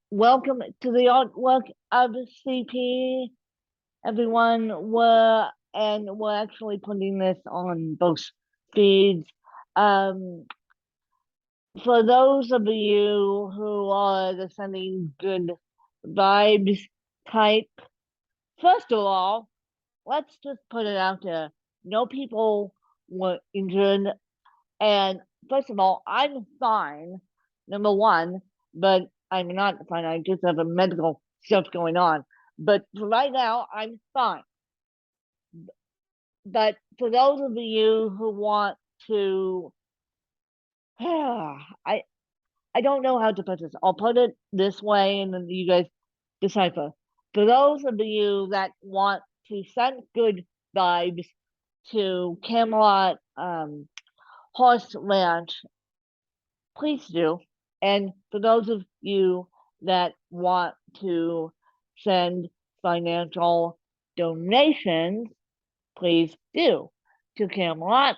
Welcome to the artwork of CP, everyone. We're actually putting this on both feeds. Um, for those of you who are the sending good vibes type, first of all, let's just put it out there. No people were injured, and first of all, I'm fine. Number one, but I'm not fine. I just have a medical stuff going on. But for right now, I'm fine. But for those of you who want to, I don't know how to put this. I'll put it this way, and then you guys decipher. For those of you that want to send good vibes to Camelot Horse Ranch, please do. And for those of you that want to send financial donations, please do to Camelot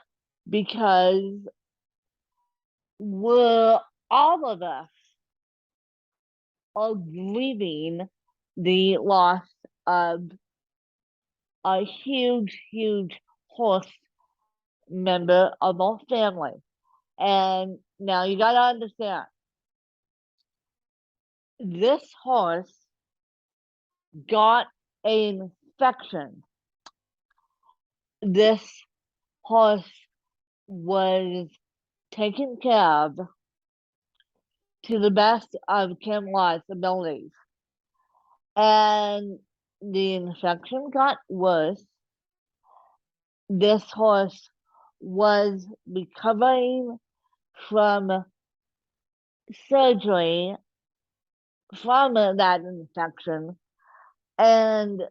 because we're all of us are grieving the loss of a huge, huge horse member of our family. And now you gotta understand, this horse got an infection. This horse was taken care of to the best of Camelot's abilities. And the infection got worse. This horse was recovering from surgery from that infection. And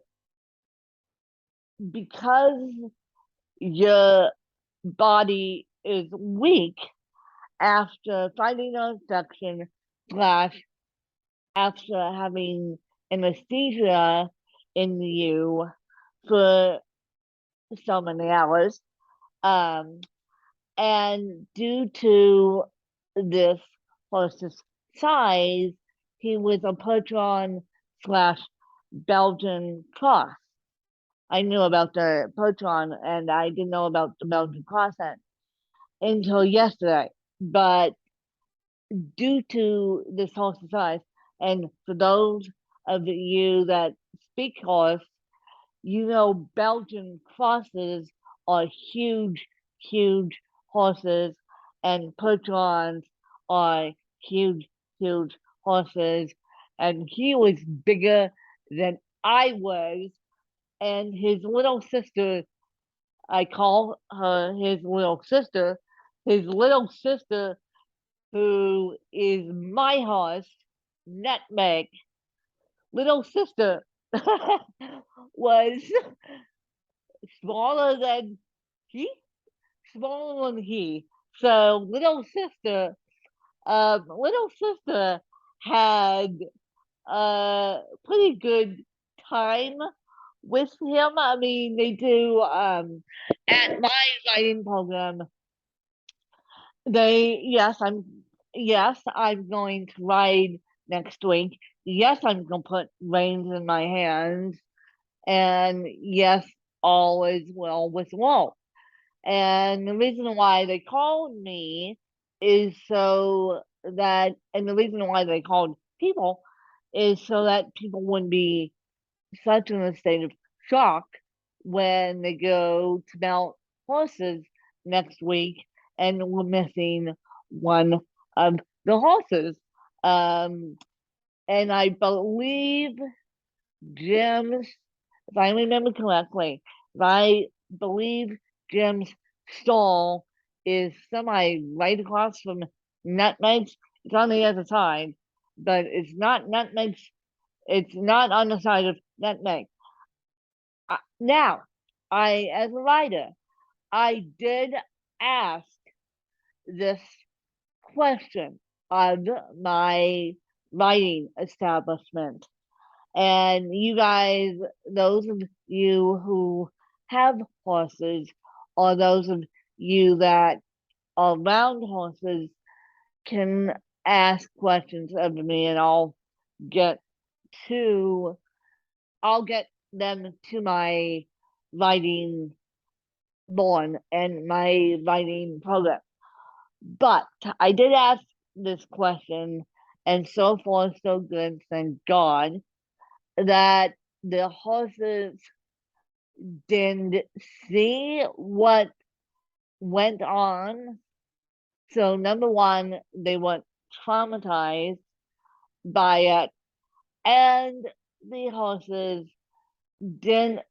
because your body is weak after fighting an infection slash after having anesthesia in you for so many hours. Um, and due to this horse's size, he was a Percheron slash Belgian cross. I knew about the Percheron and I didn't know about the Belgian cross until yesterday. But due to this horse's size, and for those of you that speak horse, you know Belgian crosses are huge, huge horses, and Percherons are huge, huge horses. And he was bigger than I was, and his little sister, I call her his little sister, who is my horse, Nutmeg, little sister, was smaller than he, smaller than he. So little sister had a pretty good time with him. I mean, they do at my writing program. They I'm going to ride next week. Yes, I'm gonna put reins in my hands, and yes, all is well with Walt. And the reason why they called me is so that, and the reason why they called people is so that people wouldn't be such in a state of shock when they go to mount horses next week and we're missing one of the horses. Um, and I believe Jim's, if I remember correctly, if I believe Jim's stall is semi right across from Nutmeg's. It's on the other side, but it's not Nutmeg's. It's not on the side of Nutmeg. Now, as a writer, I did ask this question of my writing establishment. And you guys, those of you who have horses, or those of you that are around horses, can ask questions of me and I'll get to, I'll get them to my writing lawn and my writing program. But I did ask this question, and so far so good, thank God, that the horses didn't see what went on. So number one, they weren't traumatized by it, and the horses didn't.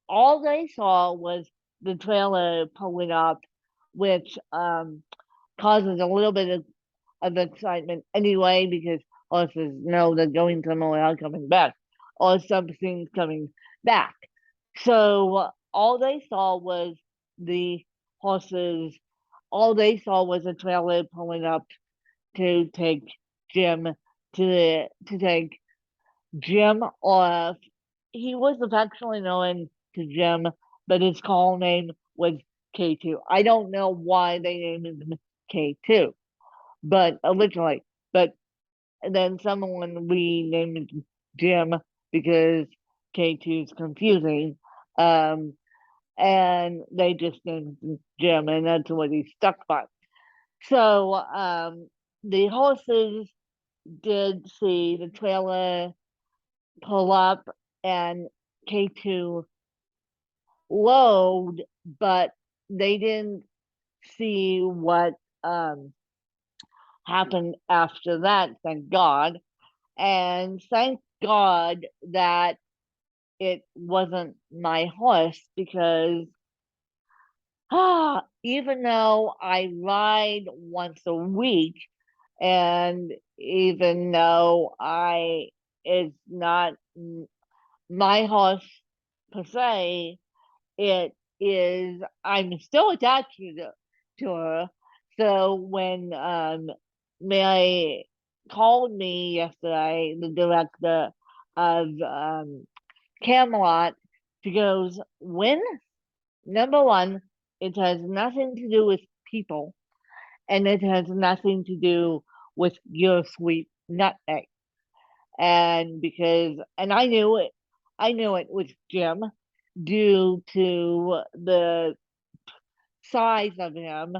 All they saw was the trailer pulling up, which causes a little bit of excitement anyway, because horses know they're going somewhere or coming back, or something's coming back. So all they saw was the horses. All they saw was a trailer pulling up to take Jim to take Jim off. He was affectionately known to Jim, but his call name was K2. I don't know why they named him K2, but originally, but then someone renamed Jim because K2 is confusing. Um, and they just named him Jim, and that's what he stuck by. So the horses did see the trailer pull up and K2 load, but they didn't see what happened after that, thank God. And thank God that it wasn't my horse, because even though I ride once a week, and even though it's not my horse per se, it is, I'm still attached to her. So when Mary called me yesterday, the director of Camelot, she goes, "When, number one, it has nothing to do with people, and it has nothing to do with your sweet nutmeg." And because, and I knew it was Jim due to the size of him,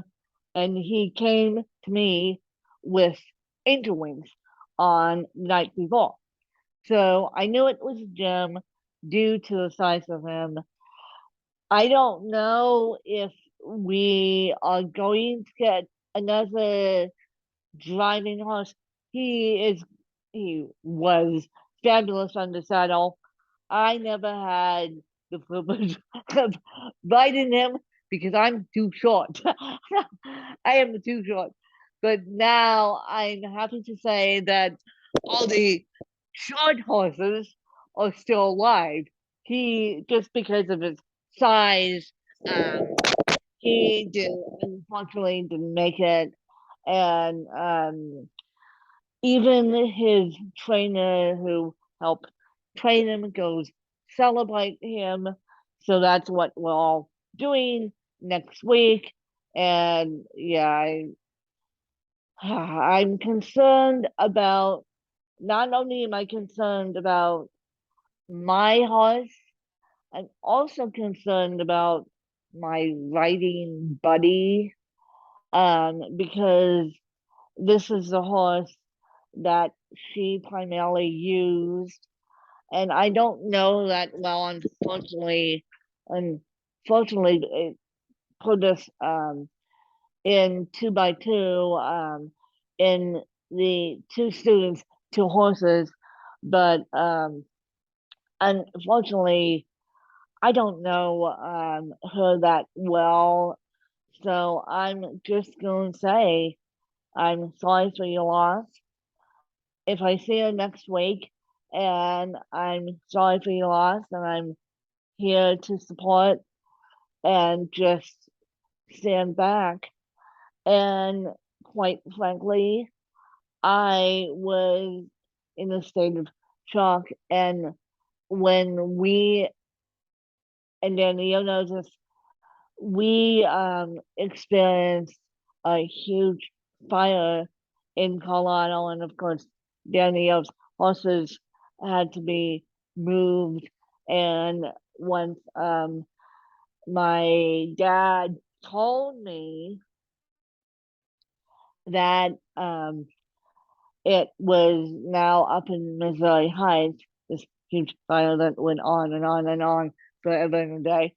and he came to me with angel wings on the night before. So I knew it was Jim due to the size of him. I don't know if we are going to get another driving horse. He is, he was fabulous on the saddle. I never had the privilege of riding him because I'm too short. I am too short. But now I'm happy to say that all the short horses are still alive. He, just because of his size, um, he did, unfortunately didn't make it. And even his trainer who helped train him goes celebrate him. So that's what we're all doing next week. And yeah, I'm concerned about, not only am I concerned about my horse, I'm also concerned about my riding buddy, because this is the horse that she primarily used, and I don't know that well, unfortunately, it put us in 2x2, in the two students, two horses, but unfortunately, I don't know her that well, so I'm just going to say I'm sorry for your loss. If I see her next week, and I'm sorry for your loss, and I'm here to support and just stand back. And quite frankly, I was in a state of shock. And when we, and Danielle knows this, we experienced a huge fire in Colorado, and of course, Danielle's horses had to be moved. And once my dad told me that it was now up in Missouri Heights, this huge fire that went on and on and on forever and a day,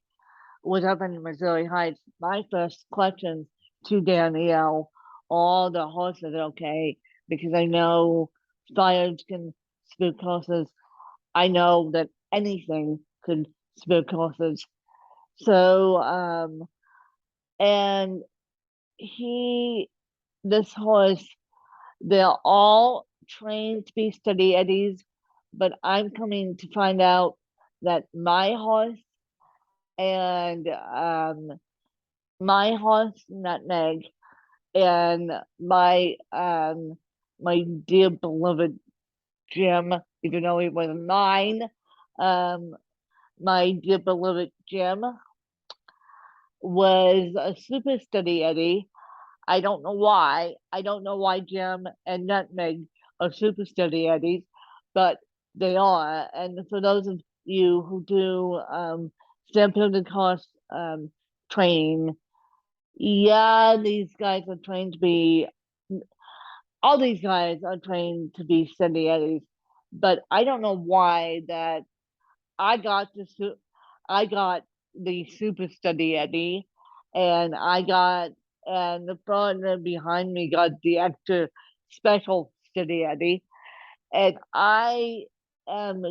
was up in Missouri Heights. My first question to Danielle, all the horses okay, because I know fires can spook horses. I know that anything could spook horses. So, and he, this horse, they're all trained to be steady eddies, but I'm coming to find out that and my horse Nutmeg and my dear beloved Jim, even though he was mine, um my dear beloved Jim was a super steady Eddie. I don't know why. I don't know why Jim and Nutmeg are super steady Eddies, but they are. And for those of you who do Stampede Course training, yeah, these guys are trained to be, all these guys are trained to be steady Eddies, but I don't know why that I got the I got the super steady Eddie, and the partner behind me got the extra special steady Eddie, and am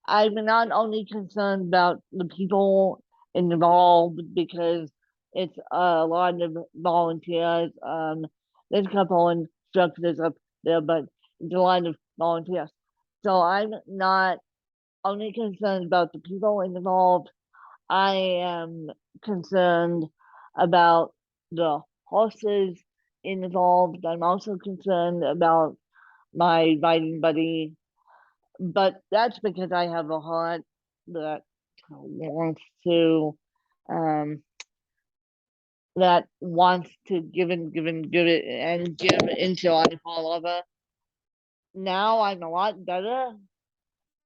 I'm not only concerned about the people involved because it's a lot of volunteers. There's a couple instructors up there, but it's a lot of volunteers. So I'm not only concerned about the people involved. I am concerned about the horses involved. I'm also concerned about my riding buddy, but that's because I have a heart that wants to um give and give and give it and give until I fall over. Now I'm a lot better.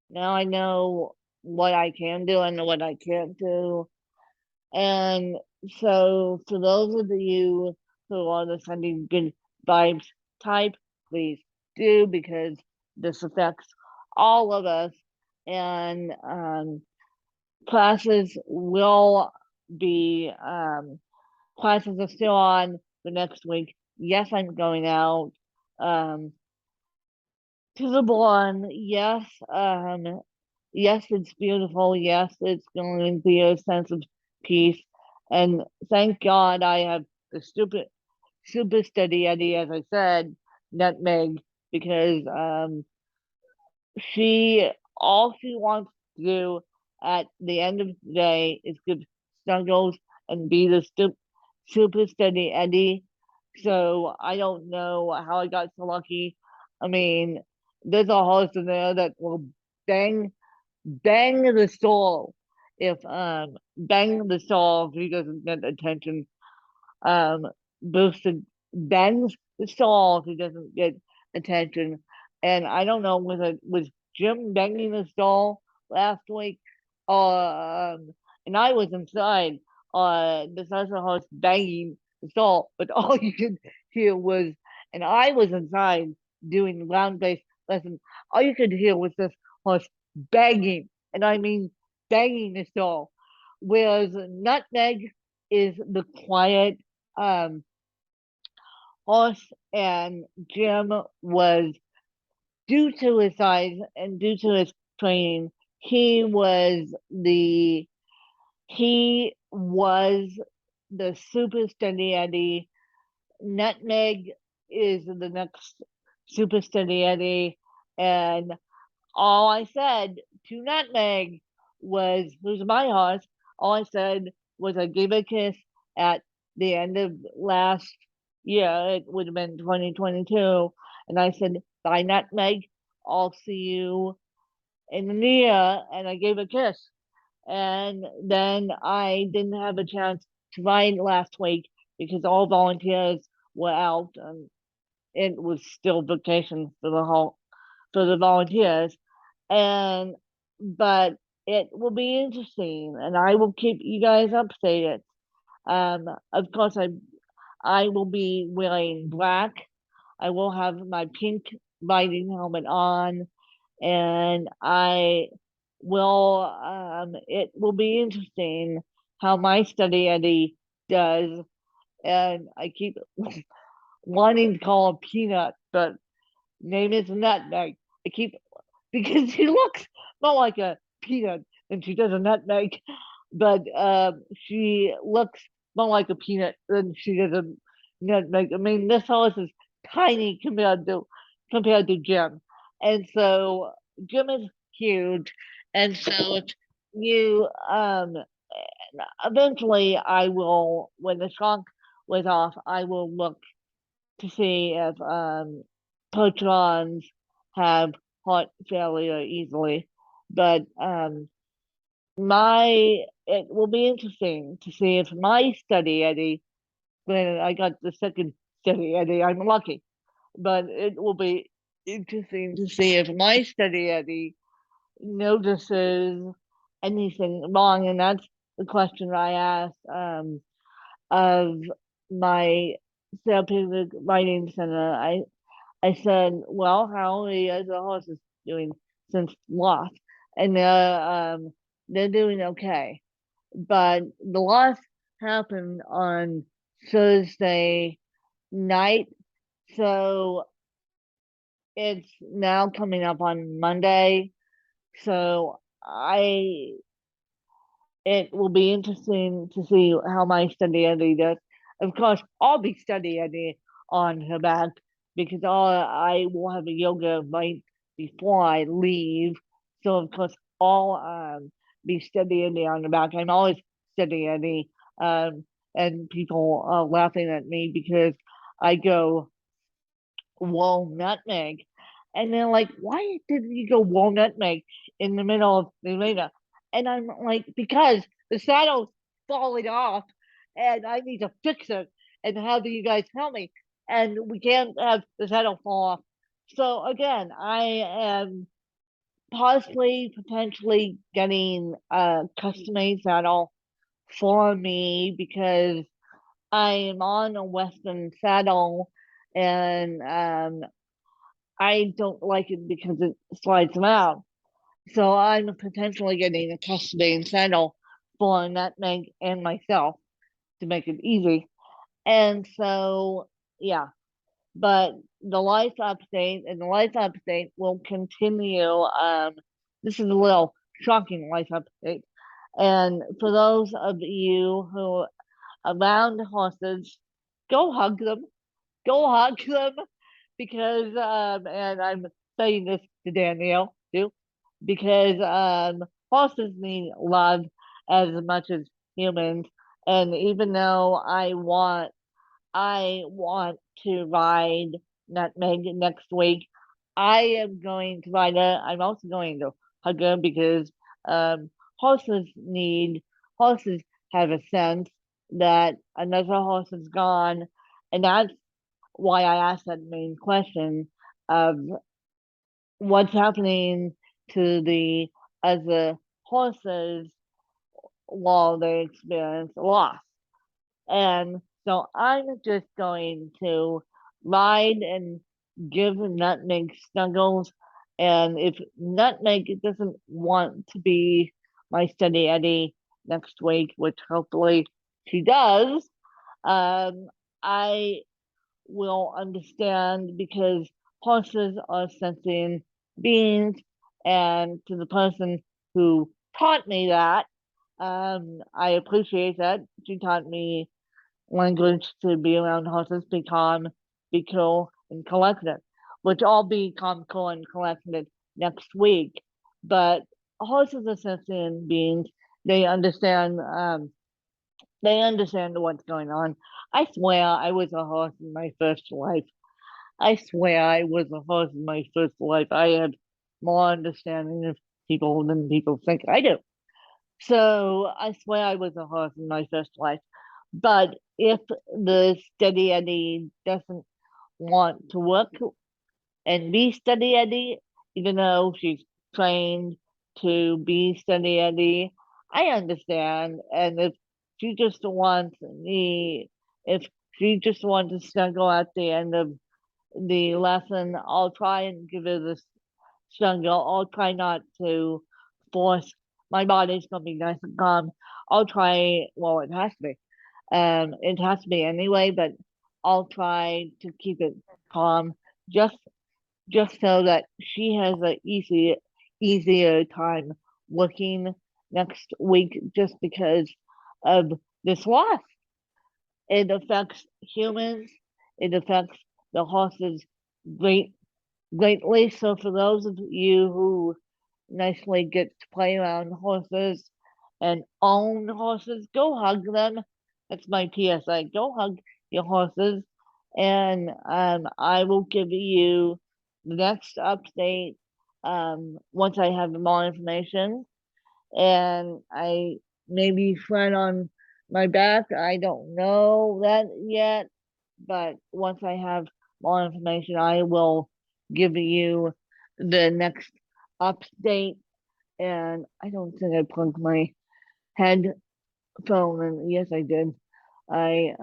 Now I know what I can do and what I can't do. And so, for those of you who are the sending good vibes type, please do because this affects all of us. And classes will be, classes are still on for next week. Yes, I'm going out um, to the barn. Yes, yes, it's beautiful. Yes, it's going to be a sense of peace. And thank God I have the super steady Eddie, as I said, Nutmeg, because all she wants to do at the end of the day is give snuggles and be the super steady Eddie. So I don't know how I got so lucky. I mean, there's a horse in there that will bang bang the stall if bang the stall if he doesn't get attention. Um Boosted bangs the stall if he doesn't get attention. And I don't know was Jim banging the stall last week and I was inside this other horse banging the stall, but all you could hear was and I was inside doing ground based lesson. All you could hear was this horse banging, and I mean banging the stall. Whereas Nutmeg is the quiet um horse, and Jim was, due to his size and due to his training, he was the super steady Eddie. Nutmeg is the next super steady Eddie, and all I said to Nutmeg was, "Who's my horse?" All I said was I gave a kiss at the end of last year. It would have been 2022, and I said, "Bye, Nutmeg. I'll see you in the new year." And I gave a kiss. And then I didn't have a chance to ride last week because all volunteers were out and it was still vacation for the for the volunteers. And but it will be interesting, and I will keep you guys updated. Of course, I will be wearing black. I will have my pink riding helmet on, and I will. It will be interesting how my study Eddie does, and I keep wanting to call him Peanut, but name is Nutmeg. I keep because she looks more like a peanut than she does a nutmeg, but she looks more like a peanut than she does a nutmeg. I mean, this horse is tiny compared to Jim, and so Jim is huge, and so if you eventually I will, when the shock was off, I will look to see if patrons have heart failure easily. But my it will be interesting to see if my study Eddie, granted I got the second study Eddie, I'm lucky, but it will be interesting to see if my study Eddie notices anything wrong, and that's the question I asked of my therapeutic writing center. I said, well, how many of the horses doing since loss? And they're doing okay. But the loss happened on Thursday night. So it's now coming up on Monday. So it will be interesting to see how my study Eddie does. Of course, I'll be study Eddie on her back because I will have a yoga right before I leave. So of course I'll be study Eddie on the back. I'm always study Eddie, and people are laughing at me because I go whoa nutmeg, and they're like, why did you go whoa nutmeg in the middle of the arena? And I'm like, because the saddle's falling off and I need to fix it. And how do you guys help me? And we can't have the saddle fall off. So again, I am possibly potentially getting a custom made saddle for me because I am on a Western saddle, and I don't like it because it slides around. So I'm potentially getting a custom saddle for Nutmeg and myself to make it easy. And so, yeah, but the life update and the life update will continue. This is a little shocking life update. And for those of you who around horses, go hug them, go hug them, because and I'm saying this to Danielle too, because horses need love as much as humans. And even though I want to ride Nutmeg next week, I am going to ride her. I'm also going to hug her because um horses need horses have a sense that another horse is gone, and that's why I asked that main question of what's happening to the other horses while they experience loss. And so I'm just going to ride and give Nutmeg snuggles. And if Nutmeg doesn't want to be my study Eddie next week, which hopefully she does, I will understand because horses are sentient beings. And to the person who taught me that, I appreciate that. She taught me language to be around horses, be calm, be cool, and collected, which I'll be calm, cool, and collected next week. But horses are sentient beings. They understand. They understand what's going on. I swear I was a horse in my first life. I swear I was a horse in my first life. I had more understanding of people than people think I do. So I swear I was a horse in my first life. But if the steady Eddie doesn't want to work and be steady Eddie, even though she's trained to be steady Eddie, I understand. And she just wants me, if she just wants to snuggle at the end of the lesson, I'll try and give her this snuggle. I'll try not to force, my body's gonna be nice and calm. I'll try, well, it has to be. It has to be anyway, but I'll try to keep it calm just just so that she has a easier time working next week just because of this loss. It affects humans, it affects the horses great greatly. So for those of you who nicely get to play around horses and own horses, go hug them. That's my PSA. Go hug your horses, and I will give you the next update once I have more information. And I maybe flat on my back. I don't know that yet, but once I have more information, I will give you the next update. And I don't think I plugged my headphone in. Yes, I did. I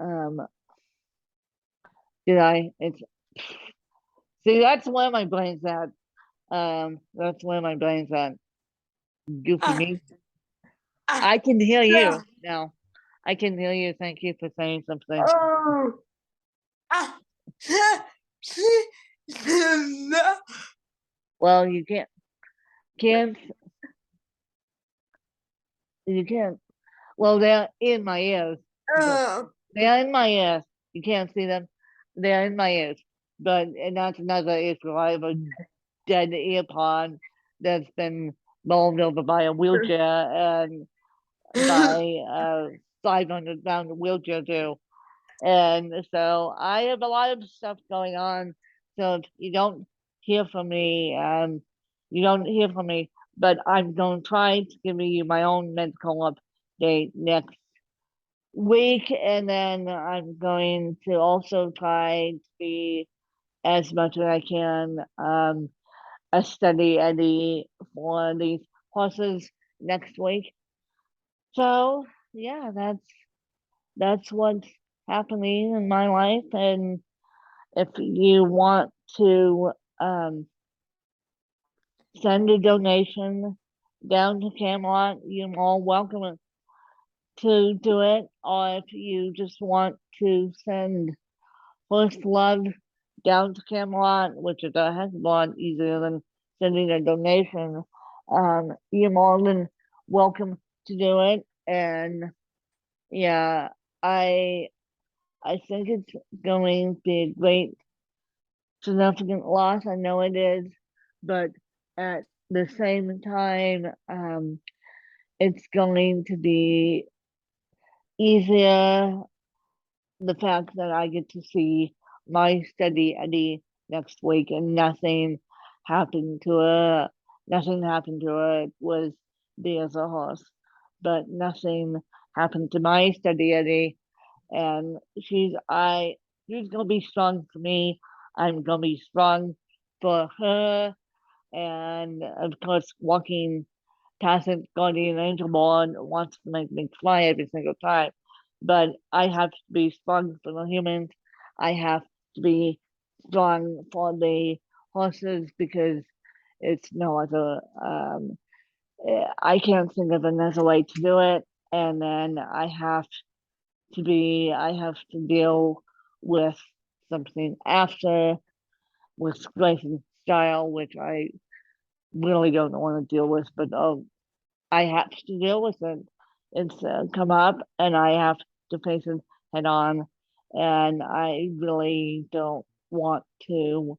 did I? It's see, that's where my brain's at. That's where my brain's at. Goofy Ah, me. ah, I can hear yeah. you now. I can hear you. Thank you for saying something. Oh, ah, no. Well, can't, you can't. Well, they're in my ears. But Oh, they're in my ears. You can't see them. They're in my ears. But and that's another issue. I have a dead ear pod that's been bowled over by a wheelchair and by a 500-pound wheelchair too. And so I have a lot of stuff going on. So if you don't hear from me, you don't hear from me. But I'm going to try to give you my own medical update next week, and then I'm going to also try to be as much as I can a steady Eddie for these horses next week. So yeah, that's what's happening in my life. And if you want to um, send a donation down to Camelot, you're all welcome to do it. Or if you just want to send horse love down to Camelot, which is a heck of a lot easier than sending a donation, you're more than welcome to do it. And yeah, I I think it's going to be a great significant loss. I know it is, but at the same time, it's going to be easier, the fact that I get to see my steady Eddie next week and nothing happened to her. Nothing happened to her. It was the other horse, but nothing happened to my steady Eddie. And she's gonna be strong for me. I'm gonna be strong for her. And of course, walking Tacit Guardian Angel Board wants to make me fly every single time. But I have to be strong for the humans. I have to be strong for the horses because it's no other. I can't think of another way to do it. And then I have to deal with something after with Grayson style, which I really don't want to deal with, but I have to deal with it. It's come up, and I have to face it head on. And I really don't want to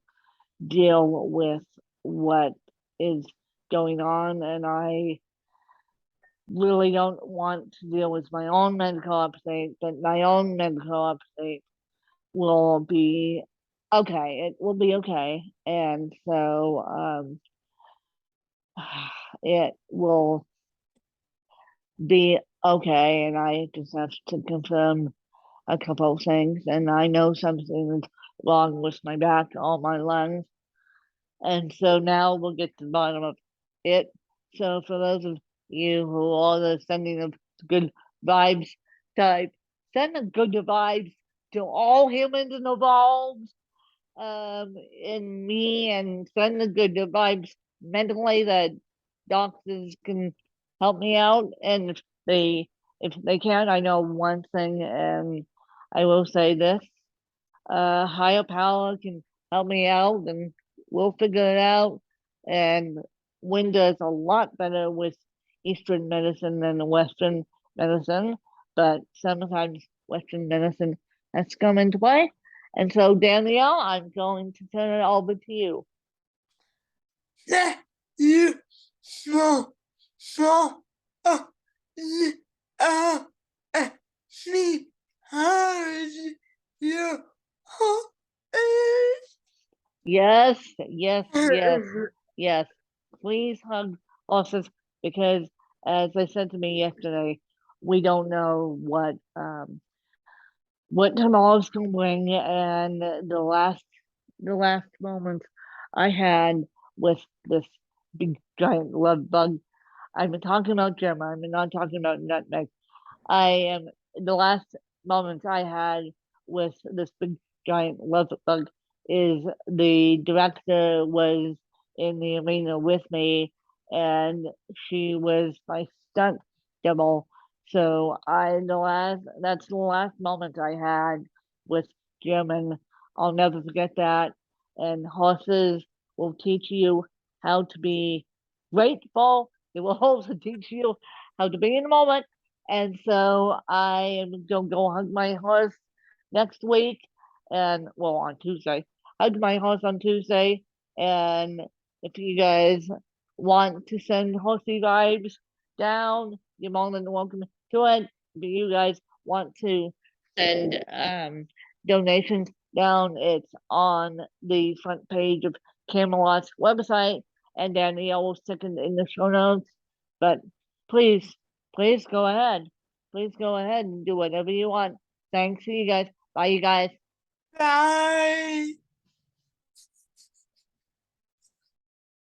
deal with what is going on. And I really don't want to deal with my own medical update, but my own medical update will be okay. It will be okay. And so it will be okay. And I just have to confirm a couple of things. And I know something is wrong with my back, all my lungs. And so now we'll get to the bottom of it. So for those of you who are the sending of good vibes type, send the good vibes to all humans involved in me, and send the good vibes mentally that doctors can help me out. And if they can't, I know one thing, and I will say this: higher power can help me out, and we'll figure it out. And Windows a lot better with Eastern medicine than Western medicine, but sometimes Western medicine has come into play. And so, Danielle, I'm going to turn it over to you. That you small, small, me, me, hard, you, Yes, yes, yes, yes. Please hug horses because, as they said to me yesterday, we don't know what tomorrow's gonna bring. And the last moment I had with this big giant love bug. I've been talking about Gemma. I've been not talking about nutmeg. I am the last moments I had with this big giant love bug is the director was in the arena with me, and she was my stunt double. So that's the last moment I had with Jim, and I'll never forget that. And horses will teach you how to be grateful. They will also teach you how to be in the moment. And so I am gonna go hug my horse next week, and well, on Tuesday. Hug my horse on Tuesday. And if you guys want to send horsey vibes down, you're more than welcome to it. If you guys want to send donations down, it's on the front page of Camelot's website, and Danielle will stick it in the show notes. But please, please go ahead. Please go ahead and do whatever you want. Thanks to you guys. Bye, you guys. Bye.